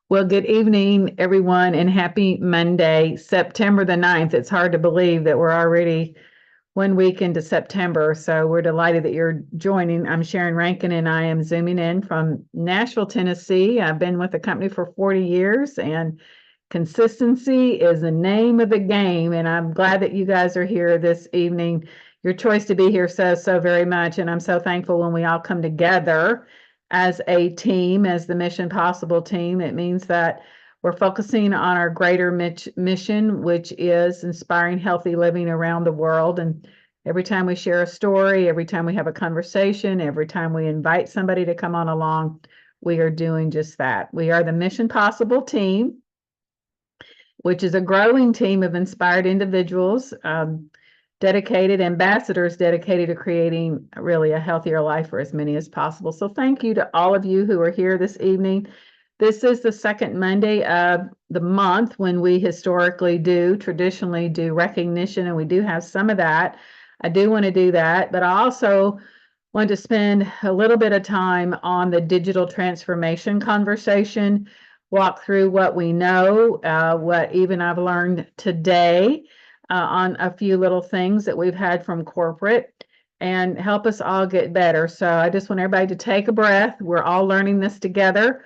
Well, good evening, everyone, and happy Monday, September the 9th. It's hard to believe that we're already 1 week into September, so we're delighted that you're joining. I'm Sharon Rankin, and I am zooming in from Nashville, Tennessee. I've been with the company for 40 years, and consistency is the name of the game, and I'm glad that you guys are here this evening. Your choice to be here says so very much, and I'm so thankful when we all come together as a team, as the Mission Possible team. It means that we're focusing on our greater mission, which is inspiring healthy living around the world. And every time we share a story, every time we have a conversation, every time we invite somebody to come on along, we are doing just that. We are the Mission Possible team, which is a growing team of inspired individuals, dedicated ambassadors dedicated to creating really a healthier life for as many as possible. So thank you to all of you who are here this evening. This is the second Monday of the month when we traditionally do recognition, and we do have some of that. I do want to do that, but I also want to spend a little bit of time on the digital transformation conversation, walk through what we know, what even I've learned today on a few little things that we've had from corporate, and help us all get better. So I just want everybody to take a breath. We're all learning this together.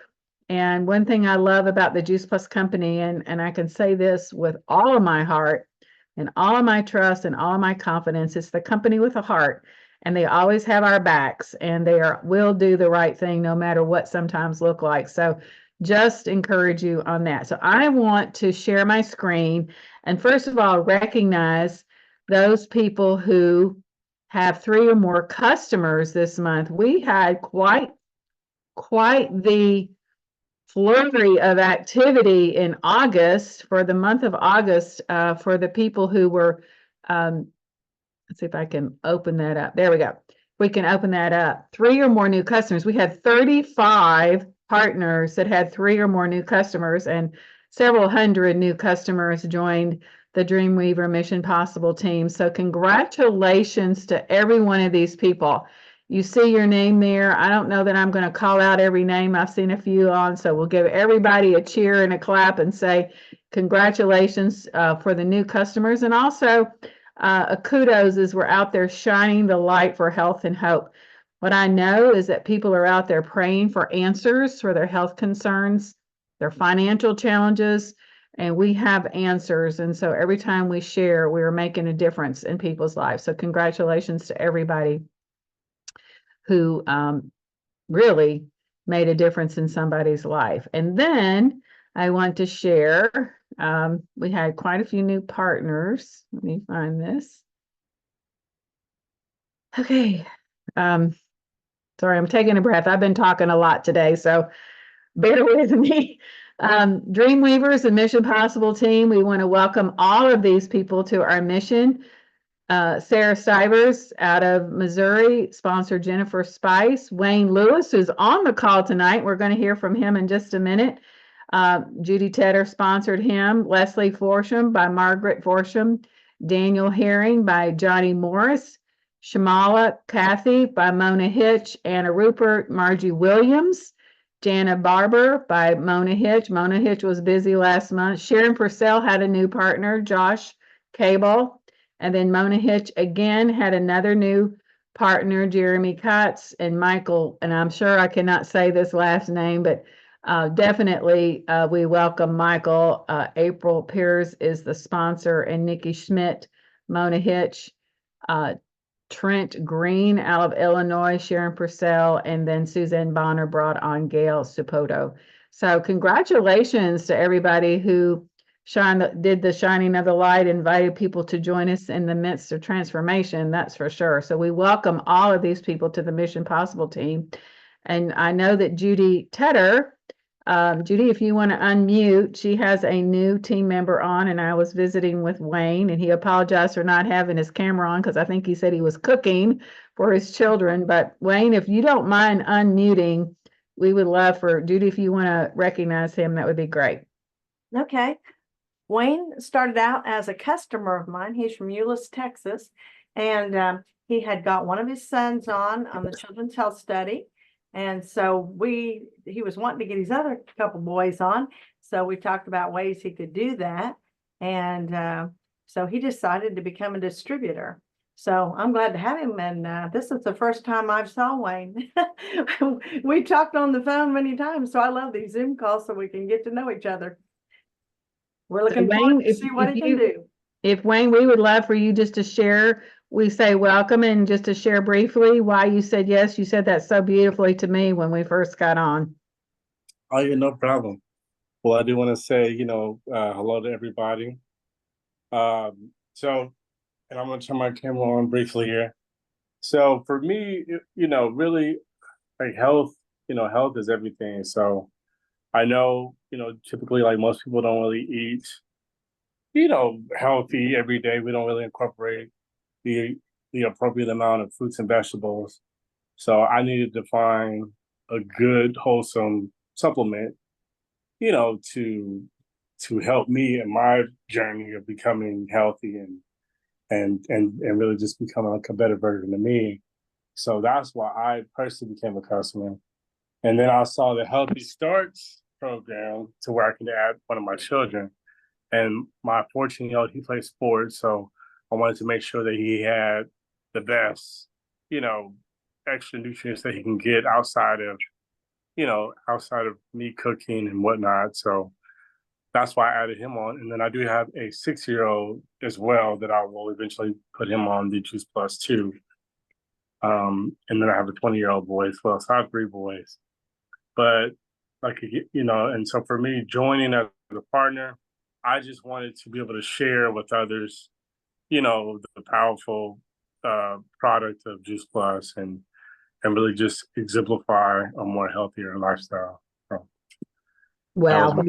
And one thing I love about the Juice Plus company, and I can say this with all of my heart and all of my trust and all of my confidence, it's the company with a heart. And they always have our backs, and will do the right thing no matter what sometimes look like. So just encourage you on that. So I want to share my screen and first of all recognize those people who have 3 or more customers this month. We had quite the flurry of activity in August, for the month of August, for the people who were, let's see if I can open that up. There we go. We can open that up. 3 or more new customers. We had 35 partners that had 3 or more new customers, and several hundred new customers joined the Dreamweaver Mission Possible team. So congratulations to every one of these people. You see your name there. I don't know that I'm going to call out every name. I've seen a few on, so we'll give everybody a cheer and a clap and say congratulations for the new customers. And also kudos as we're out there shining the light for health and hope. What I know is that people are out there praying for answers for their health concerns, their financial challenges, and we have answers. And so every time we share, we are making a difference in people's lives. So congratulations to everybody who really made a difference in somebody's life. And then I want to share, we had quite a few new partners. Let me find this. Okay. Sorry, I'm taking a breath. I've been talking a lot today, so bear with me. Dreamweavers and Mission Possible team, we want to welcome all of these people to our mission. Sarah Stivers out of Missouri, sponsor Jennifer Spice. Wayne Lewis, who's on the call tonight. We're going to hear from him in just a minute. Judy Tedder sponsored him. Leslie Forsham by Margaret Forsham. Daniel Herring by Johnny Morris. Shamala Kathy by Mona Hitch. Anna Rupert, Margie Williams. Jana Barber by Mona Hitch. Mona Hitch was busy last month. Sharon Purcell had a new partner, Josh Cable. And then Mona Hitch again had another new partner, Jeremy Kotz and Michael. And I'm sure I cannot say this last name, but definitely we welcome Michael. April Pierce is the sponsor, and Nikki Schmidt, Mona Hitch, Trent Green out of Illinois, Sharon Purcell, and then Suzanne Bonner brought on Gail Supoto. So congratulations to everybody who did the shining of the light, invited people to join us in the midst of transformation, that's for sure. So we welcome all of these people to the Mission Possible team. And I know that Judy Tedder, Judy, if you want to unmute, she has a new team member on, and I was visiting with Wayne, and he apologized for not having his camera on because I think he said he was cooking for his children. But Wayne, if you don't mind unmuting, we would love for Judy, if you want to recognize him, that would be great. Okay. Wayne started out as a customer of mine. He's from Euless, Texas, and he had got one of his sons on the Children's Health Study, And so he was wanting to get his other couple boys on. So we talked about ways he could do that. And so he decided to become a distributor. So I'm glad to have him. And this is the first time I've saw Wayne. We talked on the phone many times. So I love these Zoom calls so we can get to know each other. We're looking Wayne, forward to see what he can do. If Wayne, we would love for you just to share, we say welcome, and just to share briefly why you said yes. You said that so beautifully to me when we first got on. Oh, yeah, no problem. Well, I do want to say, hello to everybody. And I'm going to turn my camera on briefly here. So for me, really like health, health is everything. So I know, typically like most people don't really eat, healthy every day. We don't really incorporate the appropriate amount of fruits and vegetables. So I needed to find a good, wholesome supplement, to help me in my journey of becoming healthy and really just becoming like a better version of me. So that's why I personally became a customer. And then I saw the Healthy Starts program to where I can add one of my children. And my 14-year-old, he plays sports, so I wanted to make sure that he had the best, extra nutrients that he can get outside of me cooking and whatnot. So that's why I added him on. And then I do have a 6-year-old as well that I will eventually put him on the Juice Plus too. And then I have a 20-year-old boy as well. So I have 3 boys. But and so for me, joining as a partner, I just wanted to be able to share with others, the powerful product of Juice Plus and really just exemplify a more healthier lifestyle. So Well,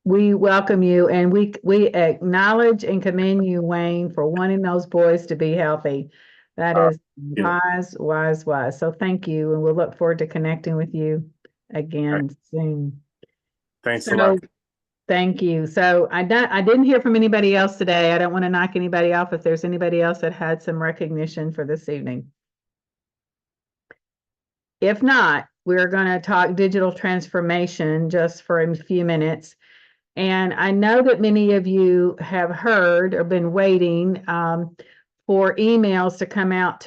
we welcome you, and we acknowledge and commend you, Wayne, for wanting those boys to be healthy. That is wise. So thank you, and we'll look forward to connecting with you again soon. Thanks a lot. Thank you. So I didn't hear from anybody else today. I don't want to knock anybody off if there's anybody else that had some recognition for this evening. If not, we're going to talk digital transformation just for a few minutes. And I know that many of you have heard or been waiting for emails to come out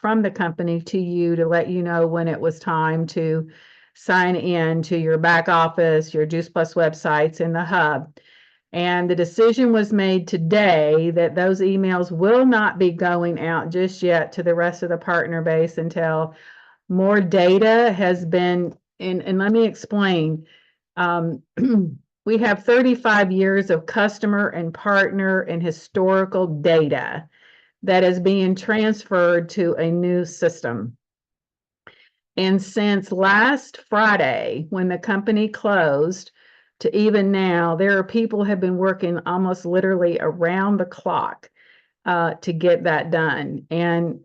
from the company to you to let you know when it was time to sign in to your back office, your Juice Plus websites in the hub. And the decision was made today that those emails will not be going out just yet to the rest of the partner base until more data has been, and let me explain. We have 35 years of customer and partner and historical data that is being transferred to a new system. And since last Friday, when the company closed, to even now, there are people who have been working almost literally around the clock to get that done. And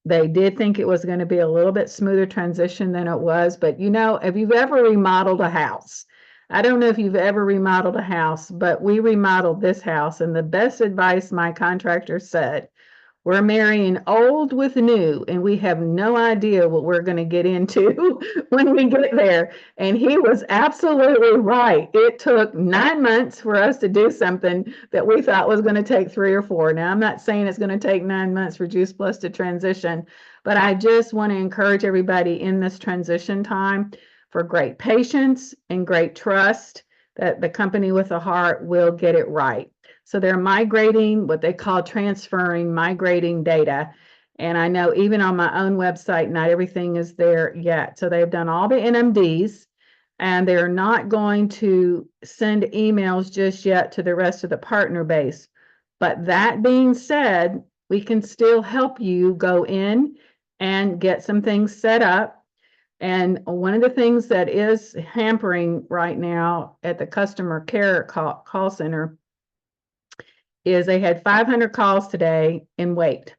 they did think it was going to be a little bit smoother transition than it was. But if you've ever remodeled a house, I don't know if you've ever remodeled a house, but we remodeled this house. And the best advice my contractor said, we're marrying old with new, and we have no idea what we're going to get into when we get there. And he was absolutely right. It took 9 months for us to do something that we thought was going to take 3 or 4. Now, I'm not saying it's going to take 9 months for Juice Plus to transition, but I just want to encourage everybody in this transition time for great patience and great trust that the company with a heart will get it right. So they're migrating, what they call migrating data. And I know even on my own website, not everything is there yet. So they've done all the NMDs, and they're not going to send emails just yet to the rest of the partner base. But that being said, we can still help you go in and get some things set up. And one of the things that is hampering right now at the customer care call center is they had 500 calls today in wait.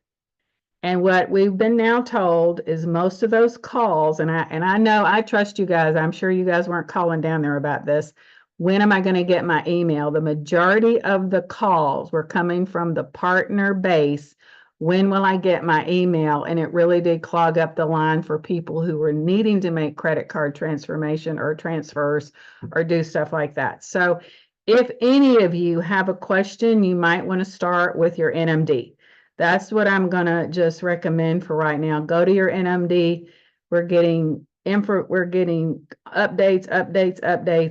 And what we've been now told is most of those calls, and I know I trust you guys. I'm sure you guys weren't calling down there about this. When am I going to get my email? The majority of the calls were coming from the partner base when will I get my email? And it really did clog up the line for people who were needing to make credit card transformation or transfers or do stuff like that. So if any of you have a question, you might want to start with your NMD. That's what I'm gonna just recommend for right now. Go to your NMD. We're getting updates,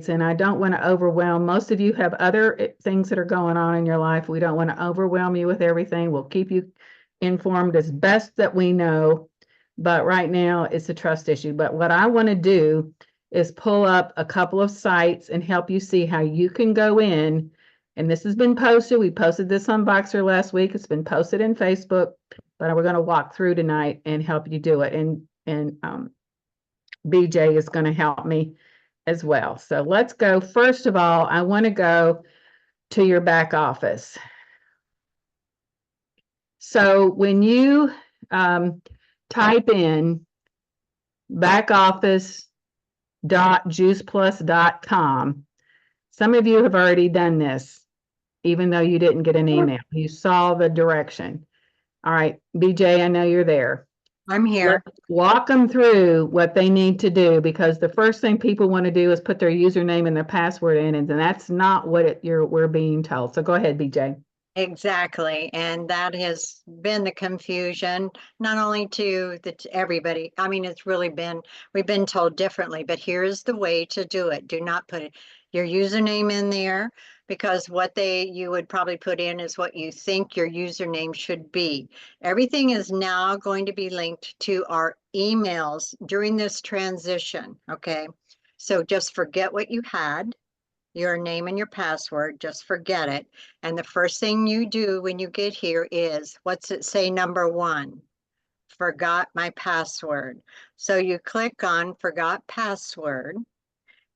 and I don't want to overwhelm. Most of you have other things that are going on in your life. We don't want to overwhelm you with everything. We'll keep you informed as best that we know, but right now it's a trust issue. But what I want to do is pull up a couple of sites and help you see how you can go in. And this has been posted. We posted this on Voxer last week. It's been posted in Facebook, but we're going to walk through tonight and help you do it. And BJ is going to help me as well. So let's go. First of all, I want to go to your back office. So when you type in backoffice.juiceplus.com, some of you have already done this, even though you didn't get an email. You saw the direction. All right, BJ, I know you're there. I'm here. Let's walk them through what they need to do, because the first thing people want to do is put their username and their password in, and that's not what we're being told. So go ahead, BJ. Exactly. And that has been the confusion, not only to everybody. I mean, it's really been, we've been told differently, but here's the way to do it. Do not put your username in there, because what you would probably put in is what you think your username should be. Everything is now going to be linked to our emails during this transition. Okay. So just forget what you had. Your name and your password, just forget it. And the first thing you do when you get here is, what's it say, number 1? Forgot my password. So you click on forgot password,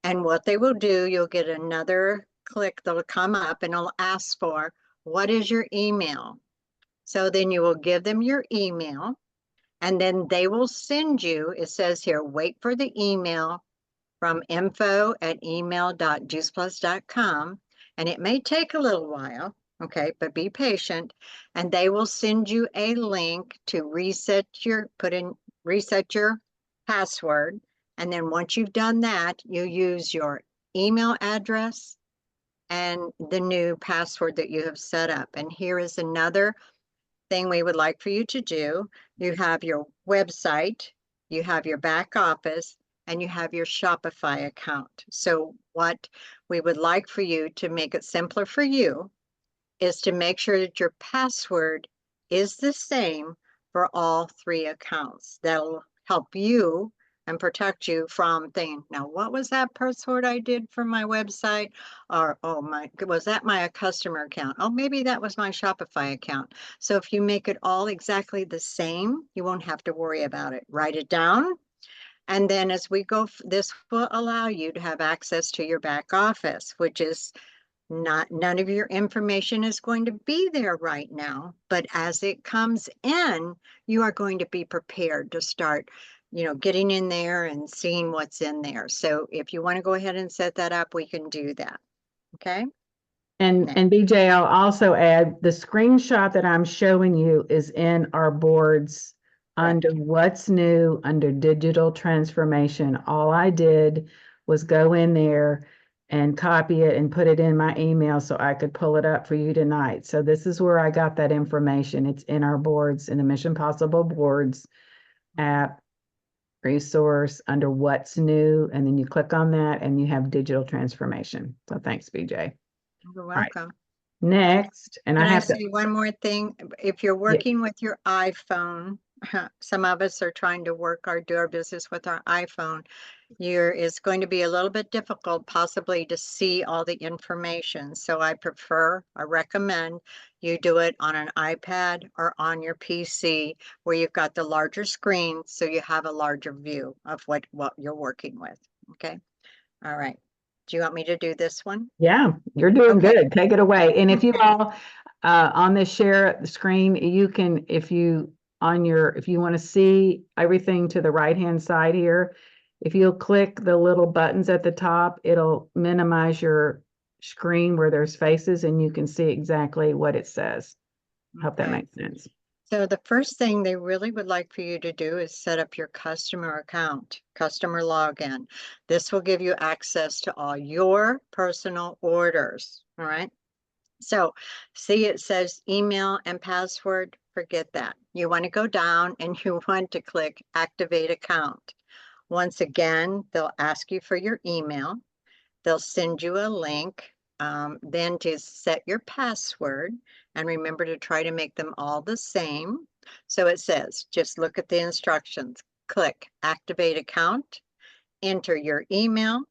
and what they will do, you'll get another click that'll come up and it'll ask for, what is your email? So then you will give them your email, and then they will send you, it says here, wait for the email from info@email.juiceplus.com, and it may take a little while, okay, but be patient, and they will send you a link to reset your password. And then once you've done that, you use your email address and the new password that you have set up. And here is another thing we would like for you to do. You have your website, you have your back office, and you have your Shopify account. So what we would like for you to make it simpler for you is to make sure that your password is the same for all 3 accounts. That'll help you and protect you from thinking, now what was that password I did for my website? Or, oh my, was that my customer account? Oh, maybe that was my Shopify account. So if you make it all exactly the same, you won't have to worry about it. Write it down. And then as we go, this will allow you to have access to your back office, which is none of your information is going to be there right now. But as it comes in, you are going to be prepared to start, getting in there and seeing what's in there. So if you want to go ahead and set that up, we can do that. Okay. And BJ, I'll also add the screenshot that I'm showing you is in our boards. Under what's new, under digital transformation. All I did was go in there and copy it and put it in my email so I could pull it up for you tonight. So this is where I got that information. It's in our boards, in the Mission Possible boards app resource under what's new. And then you click on that and you have digital transformation. So thanks, BJ. You're welcome. Next, and Can I have to say one more thing? If you're working with your iPhone, some of us are trying to do our business with our iPhone. It's going to be a little bit difficult possibly to see all the information. So I recommend you do it on an iPad or on your PC where you've got the larger screen, so you have a larger view of what you're working with. Okay. All right. Do you want me to do this one? Yeah, you're doing good. Take it away. And if you all on this share screen, you can, if you want to see everything to the right-hand side here, if you'll click the little buttons at the top, it'll minimize your screen where there's faces and you can see exactly what it says. Hope that makes sense. So the first thing they really would like for you to do is set up your customer account, customer login. This will give you access to all your personal orders, all right? So see, it says email and password, forget that. You want to go down and you want to click activate account. Once again, they'll ask you for your email. They'll send you a link, then to set your password, and remember to try to make them all the same. So it says, just look at the instructions, click activate account, enter your email.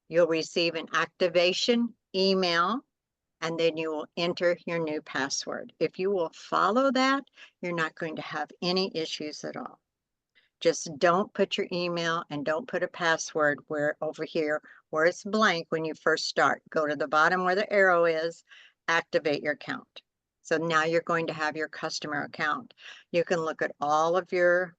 You'll receive an activation email, and then you will enter your new password. If you will follow that, you're not going to have any issues at all. Just don't put your email and don't put a password where over here where it's blank when you first start. Go to the bottom where the arrow is, activate your account. So now you're going to have your customer account. You can look at all of your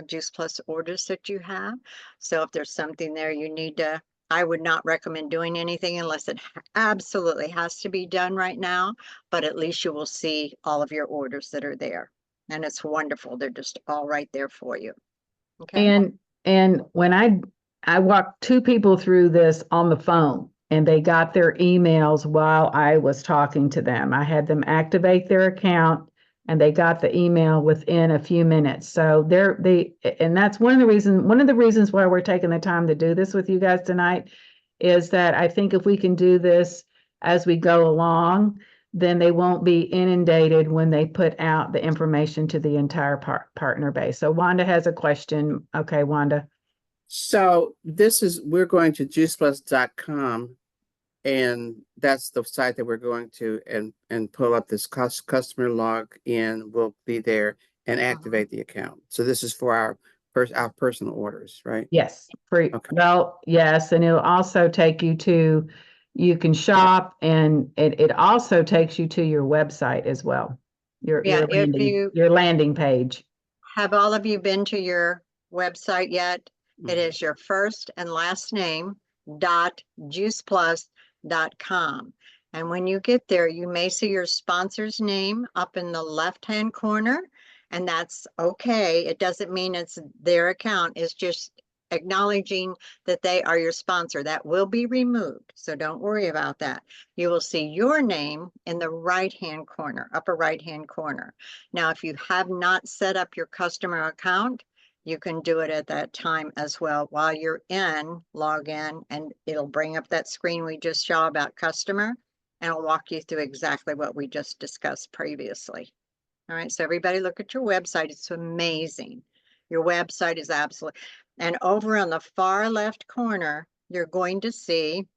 Juice Plus orders that you have. So if there's something there you need to, I would not recommend doing anything unless it absolutely has to be done right now, but at least you will see all of your orders that are there. And it's wonderful. They're just all right there for you. Okay. And when I walked two people through this on the phone and they got their emails while I was talking to them. I had them activate their account and they got the email within a few minutes. So and that's one of the reasons why we're taking the time to do this with you guys tonight is that I think if we can do this as we go along, then they won't be inundated when they put out the information to the entire partner base. So Wanda has a question. Okay, Wanda. So we're going to juiceplus.com, and that's the site that we're going to and pull up this customer login. Will be there and activate the account. So this is for our personal orders, right? Yes, free. Okay. Well, yes, and it'll also take you to, you can shop, and it also takes you to your website as well. Your landing page. Have all of you been to your website yet? Mhm. It is your first and last name .juiceplus.com. And when you get there, you may see your sponsor's name up in the left-hand corner, and that's okay. It doesn't mean it's their account. It's just acknowledging that they are your sponsor. That will be removed, so don't worry about that. You will see your name in the right-hand corner, upper right-hand corner. Now, if you have not set up your customer account, you can do it at that time as well. While you're in, log in, and it'll bring up that screen we just saw about customer, and it'll walk you through exactly what we just discussed previously. All right, so everybody look at your website. It's amazing. Your website is absolutely, and over on the far left corner, you're going to see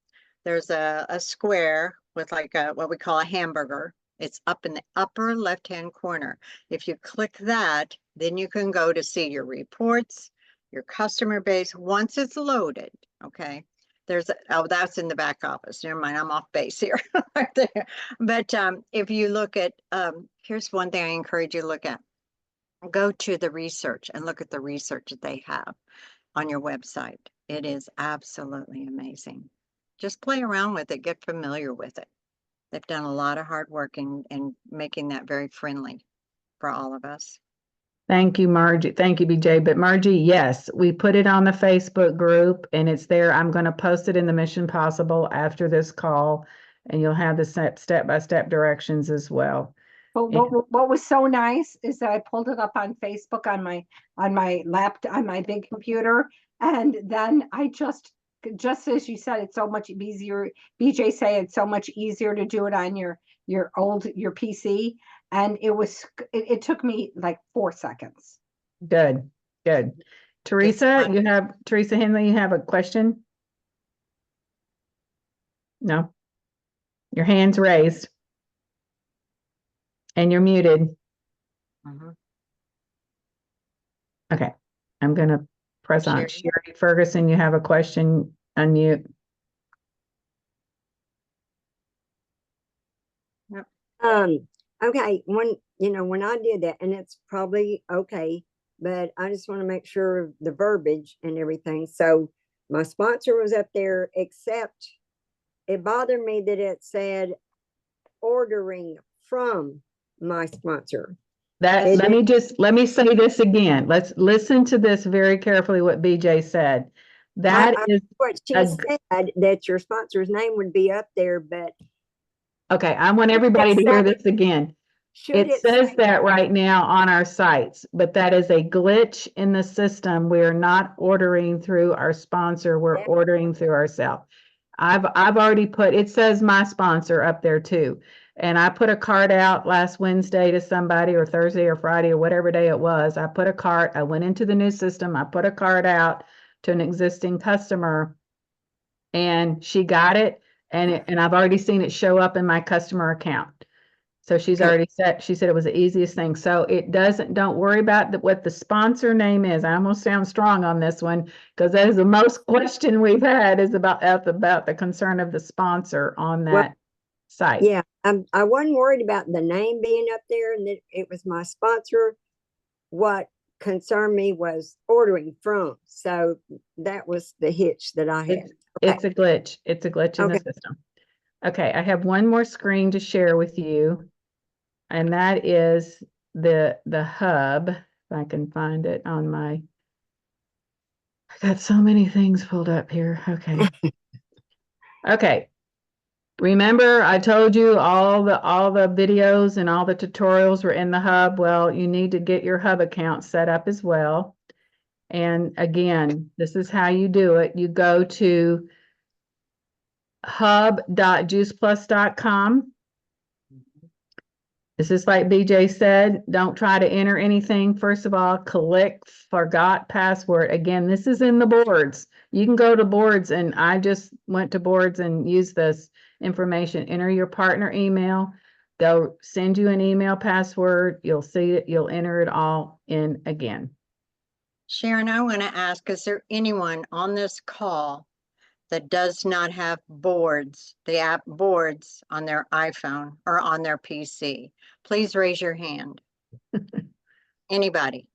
there's a square with like what we call a hamburger. It's up in the upper left-hand corner. If you click that, then you can go to see your reports, your customer base, once it's loaded, okay? That's in the back office. Never mind, I'm off base here. Right there. But if you look at, here's one thing I encourage you to look at. Go to the research and look at the research that they have on your website. It is absolutely amazing. Just play around with it, get familiar with it. They've done a lot of hard work in making that very friendly for all of us. Thank you, Margie. Thank you, BJ. But Margie, yes, we put it on the Facebook group and it's there. I'm going to post it in the Mission Possible after this call, and you'll have the step-by-step directions as well. But what was so nice is that I pulled it up on Facebook on my laptop, on my big computer, and then I just as you said, it's so much easier. BJ said it's so much easier to do it on your PC, and it took me like 4 seconds. Good. Teresa Henley, you have a question? No? Your hand's raised. And you're muted. Okay, I'm gonna press on. Sherry Ferguson, you have a question, unmute. Okay, when I did that, and it's probably okay, but I just want to make sure of the verbiage and everything. So my sponsor was up there, except it bothered me that it said ordering from my sponsor. That, It let me say this again. Let's listen to this very carefully, what BJ said. That I- is, what she a said, that your sponsor's name would be up there, but okay, I want everybody to hear this again. should It it says say that right now on our sites, but that is a glitch in the system. We're not ordering through our sponsor, we're Yeah. ordering through ourselves. I've already put, it says my sponsor up there too. And I put a card out last Wednesday to somebody, or Thursday or Friday or whatever day it was. I put a card, I went into the new system, I put a card out to an existing customer. And she got it, and I've already seen it show up in my customer account. So she's Okay. already said, she said it was the easiest thing. So it doesn't, don't worry about what the sponsor name is. I almost sound strong on this one because that is the most question we've had is about the concern of the sponsor on Well, that site. Yeah, I wasn't worried about the name being up there and that it was my sponsor. What concerned me was ordering from. So that was the hitch that I had. It's, it's a glitch. It's a glitch in the Okay. system. Okay, I have one more screen to share with you. And that is the hub, if I can find it on my, I got so many things pulled up here. Okay. Okay. Remember, I told you all the videos and all the tutorials were in the hub. Well, you need to get your hub account set up as well. And again, this is how you do it. You go to hub.juiceplus.com. This is like BJ said, don't try to enter anything. First of all, click forgot password. Again, this is in the boards. You can go to boards, and I just went to boards and used this information. Enter your partner email. They'll send you an email password. You'll see it. You'll enter it all in again. Sharon, I want to ask, is there anyone on this call that does not have boards, the app boards on their iPhone or on their PC? Please raise your hand. Anybody?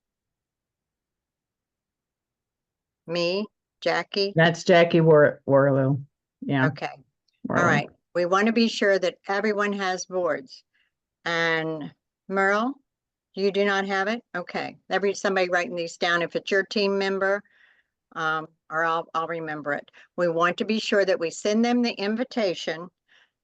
Me, Jackie? That's Jackie Warlow. Yeah. Okay, all Warlow. right. We want to be sure that everyone has boards. And Merle, you do not have it? Okay, somebody writing these down. If it's your team member, or I'll remember it. We want to be sure that we send them the invitation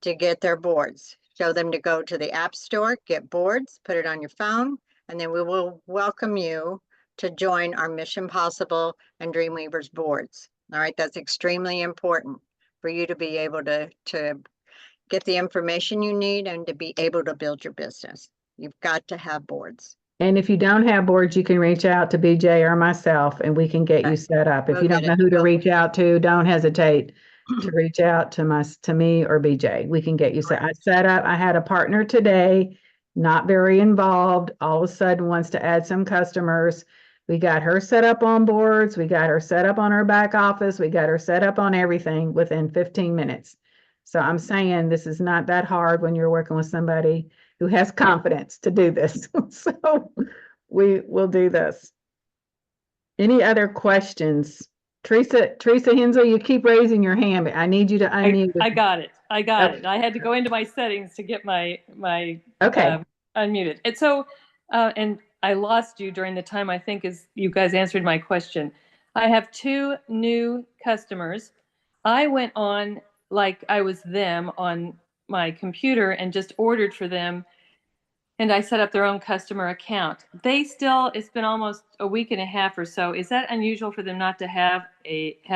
to get their boards. Show them to go to the App Store, get boards, put it on your phone, and then we will welcome you to join our Mission Possible and Dreamweavers boards. All right, that's extremely important for you to be able to get the information you need and to be able to build your business. You've got to have boards. And if you don't have boards, you can reach out to BJ or myself and we can get you set up. If We'll you don't get know it. who to We'll- reach out to, don't hesitate to reach out to me or BJ. We can get you set. I set up, I had a partner today, not very involved, all of a sudden wants to add some customers. We got her set up on boards. We got her set up on her back office. We got her set up on everything within 15 minutes. So I'm saying this is not that hard when you're working with somebody who has confidence to do this. So we will do this. Any other questions? Teresa Hensel, you keep raising your hand, but I need you to unmute. I got it. I got Okay. it. I had to go into my settings to get my Okay, unmuted. And so, and I lost you during the time, I think, as you guys answered my question. I have 2 new customers. I went on like I was them on my computer and just ordered for them. And I set up their own customer account. It's been almost a week and a half or so. Is that unusual for them not to have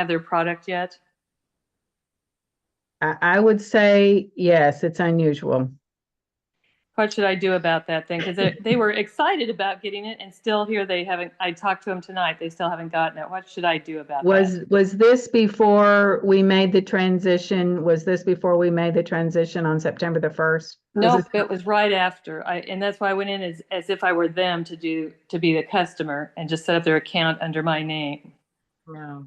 their product yet? I would say, yes, it's unusual. What should I do about that then? Because they were excited about getting it and still here they haven't, I talked to them tonight, they still haven't gotten it. What should I do about that? Was this before we made the transition? Was this before we made the transition on September the 1st? No, it was right after. And that's why I went in as if I were them to be the customer and just set up their account under my name. No.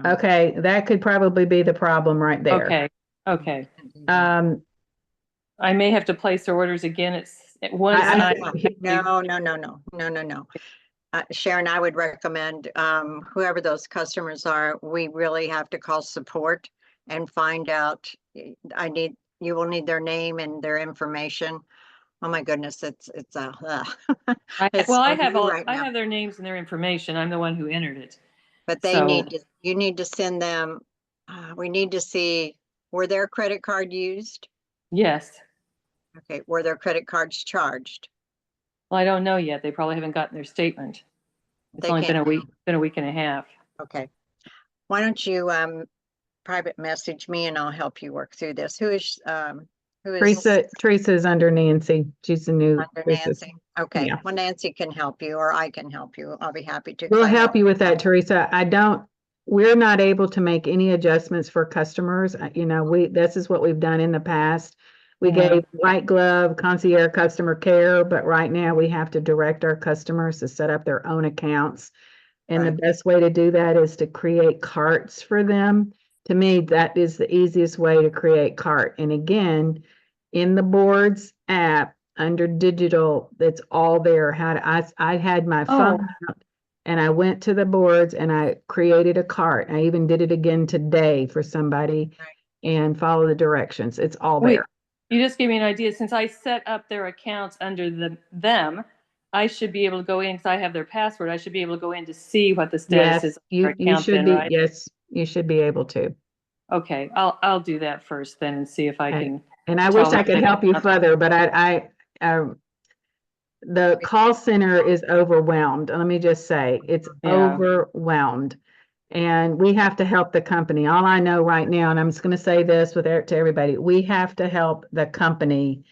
Okay, that could probably be the problem right there. Okay. Um, I may have to place their orders again. It's once. I- No. Sharon, I would recommend, whoever those customers are, we really have to call support and find out. You will need their name and their information. Oh my goodness, it's I, it's well, I so have new all, right I now. have their names and their information. I'm the one who entered it. But they So- need to, you need to send them, we need to see, were their credit card used? Yes. Okay, were their credit cards charged? Well, I don't know yet. They probably haven't gotten their statement. It's They only been can't a week, been a week and a half. Okay. Why don't you private message me and I'll help you work through this. Who is Teresa's under Nancy. She's the new. under Teresa's- Nancy? Okay, yeah. well, Nancy can help you or I can help you. I'll be happy to. 'cause We'll I help know- you with that, Teresa. We're not able to make any adjustments for customers. You know, this is what we've done in the past. We Mhm. gave white glove concierge customer care, but right now we have to direct our customers to set up their own accounts. And the Right. best way to do that is to create carts for them. To me, that is the easiest way to create cart. And again, in the boards app under digital, it's all there. I had my phone out and I went to the boards and I created a cart. I even did it again today for somebody Right. and follow the directions. It's all Wait, there. you just gave me an idea. Since I set up their accounts under them, I should be able to go in because I have their password. I should be able to go in to see what the status Yes, is of you their account should then, be, right? yes, you should be able to. Okay, I'll do that first then and see if I Okay. can. And I tell wish I them could that- help you further, but the call center is overwhelmed. Let me just say, it's Yeah. overwhelmed. And we have to help the company. All I know right now, and I'm just gonna say this to everybody, we have to help the company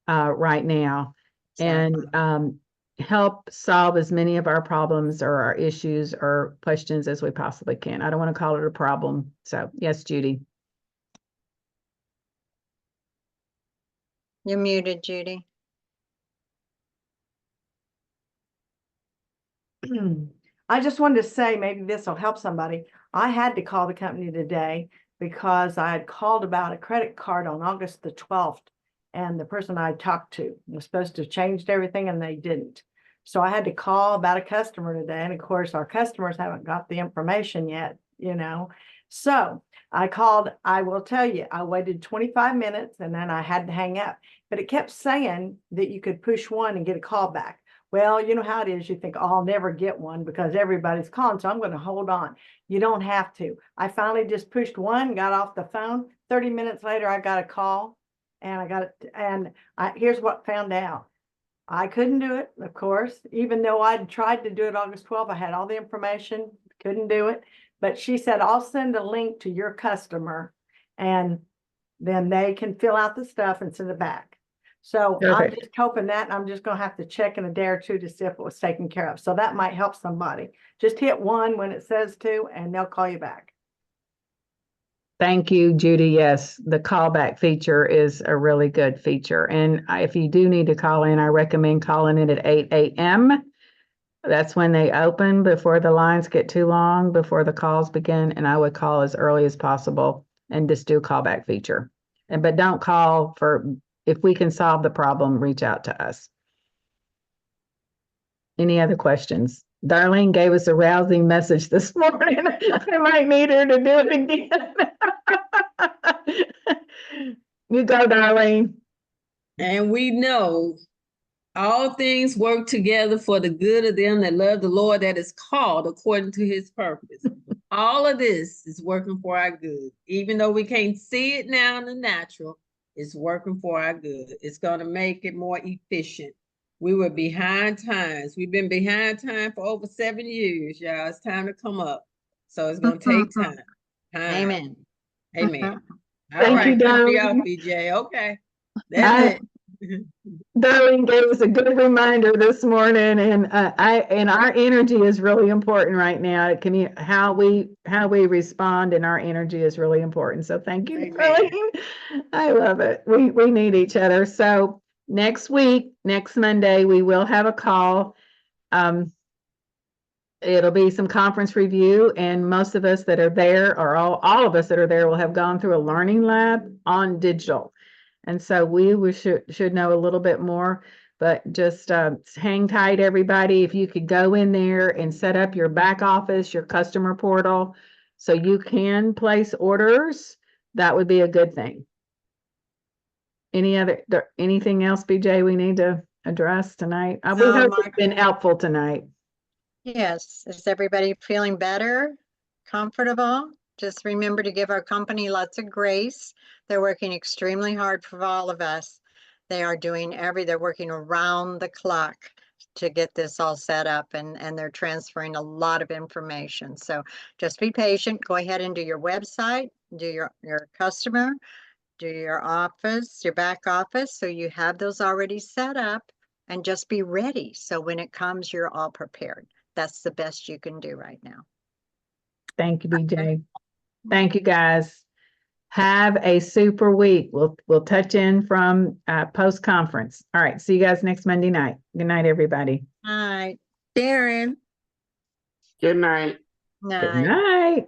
right now and help solve as many of our problems or our issues or questions as we possibly can. I don't want to call it a problem. So yes, Judy. You're muted, Judy. I just wanted to say, maybe this will help somebody. I had to call the company today because I had called about a credit card on August the 12th. And the person I talked to was supposed to have changed everything and they didn't. So I had to call about a customer today. And of course, our customers haven't got the information yet, you know. So I called, I will tell you, I waited 25 minutes and then I had to hang up. But it kept saying that you could push one and get a call back. Well, you know how it is. You think, oh, I'll never get one because everybody's calling. So I'm going to hold on. You don't have to. I finally just pushed one, got off the phone. 30 minutes later, I got a call and I got it. And here's what I found out. I couldn't do it, of course, even though I'd tried to do it August 12th. I had all the information, couldn't do it. But she said, I'll send a link to your customer and then they can fill out the stuff and send it back. So I'm Okay. just hoping that I'm just going to have to check in a day or two to see if it was taken care of. So that might help somebody. Just hit one when it says to, and they'll call you back. Thank you, Judy. Yes, the callback feature is a really good feature. And if you do need to call in, I recommend calling in at 8 a.m. That's when they open before the lines get too long, before the calls begin. And I would call as early as possible and just do a callback feature. But don't call if we can solve the problem, reach out to us. Any other questions? Darlene gave us a rousing message this morning. I might need her to do it again. You go, Darlene. And we know all things work together for the good of them that love the Lord, that is called according to his purpose. All of this is working for our good. Even though we can't see it now in the natural, it's working for our good. It's going to make it more efficient. We were behind times. We've been behind time for over 7 years, y'all. It's time to come up. So it's going to take time. Amen. Amen. All Thank right, you, cut me off, darling. BJ. Okay. That's it. Darlene gave us a good reminder this morning, and our energy is really important right now. How we respond and our energy is really important. So thank you, Amen. Darlene. I love it. We need each other. So next week, next Monday, we will have a call. It'll be some conference review, and most of us that are there, or all of us that are there, will have gone through a learning lab on digital. And so we should know a little bit more, but just hang tight, everybody. If you could go in there and set up your back office, your customer portal, so you can place orders, that would be a good thing. anything else, BJ, we need to address tonight? We No, hope Mark. it's been helpful tonight. Yes, is everybody feeling better, comfortable? Just remember to give our company lots of grace. They're working extremely hard for all of us. They are they're working around the clock to get this all set up and they're transferring a lot of information. So just be patient, go ahead and do your website, do your customer, do your office, your back office. So you have those already set up and just be ready. So when it comes, you're all prepared. That's the best you can do right now. Thank you, BJ. Thank you, guys. Have a super week. We'll touch in from post-conference. All right, see you guys next Monday night. Good night, everybody. All right. Sharon. Good night. Good Night. night.